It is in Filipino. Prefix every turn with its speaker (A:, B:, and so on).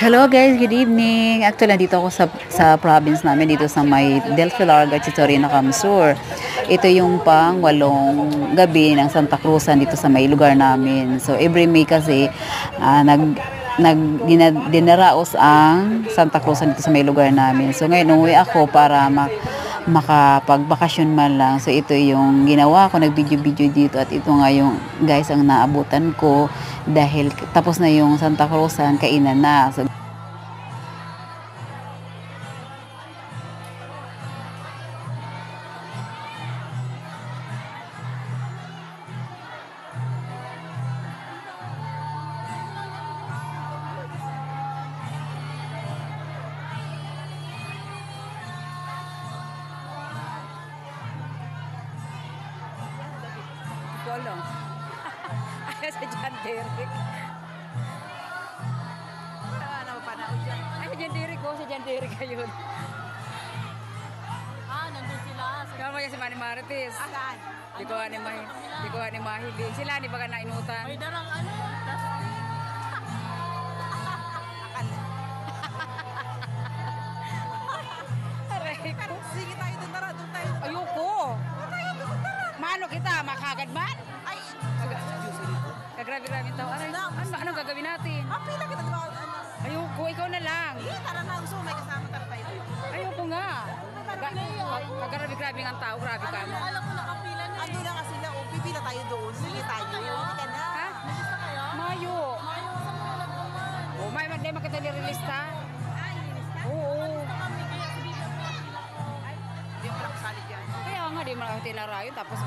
A: Hello guys, good evening. Actually, nandito ako sa province namin, dito sa may Del Larga, Chitorina, Camsur. Ito yung pang-walong gabi ng Santa Cruzan dito sa may lugar namin. So every May kasi dinaraos ang Santa Cruzan dito sa may lugar namin. So ngayon umuwi ako para makapagbakasyon man lang. So ito yung ginawa ko, nag-video dito, at ito nga yung guys ang naabutan ko dahil tapos na yung Santa Cruzan, kainan na. So Bolong. Ayaw sa John Derek. Ano pa na dyan? Ay, sa John Derek ko. Sa John Derek ayun.
B: Nandun sila.
A: Kama niya si Manny Marites.
B: Saan?
A: Di ko ni Mahili. Sila, di ba ka nainutan?
B: May darang ano?
A: Aray ko.
B: Sige tayo doon, tara. Doon tayo.
A: Ayoko. Mano kita, makagad man?
B: Ay!
A: Kagrabe-grabe tao. Aray, anong gagawin natin?
B: Pila kita, di ba?
A: Ayoko, ikaw na lang.
B: Tara na. Gusto mo may kasama tayo tayo.
A: Ayoko nga. Kagrabe-grabe ang tao, grabe ka mo.
B: Alam ko nakapila na. Ando na nga sila. O, pipila tayo doon. Sige tayo. Hindi ka na.
A: Ha?
B: Nalista kayo?
A: Mayo.
B: Mayo sa mga nagpaman.
A: Oh, may magday makita ni-release ta.
B: Ay, nilista?
A: Oo.
B: Kami kaya si Bibia mo nakapila ko. Ay, hindi mo lang kasali dyan.
A: Kaya nga, di mo lang tinarayon, tapos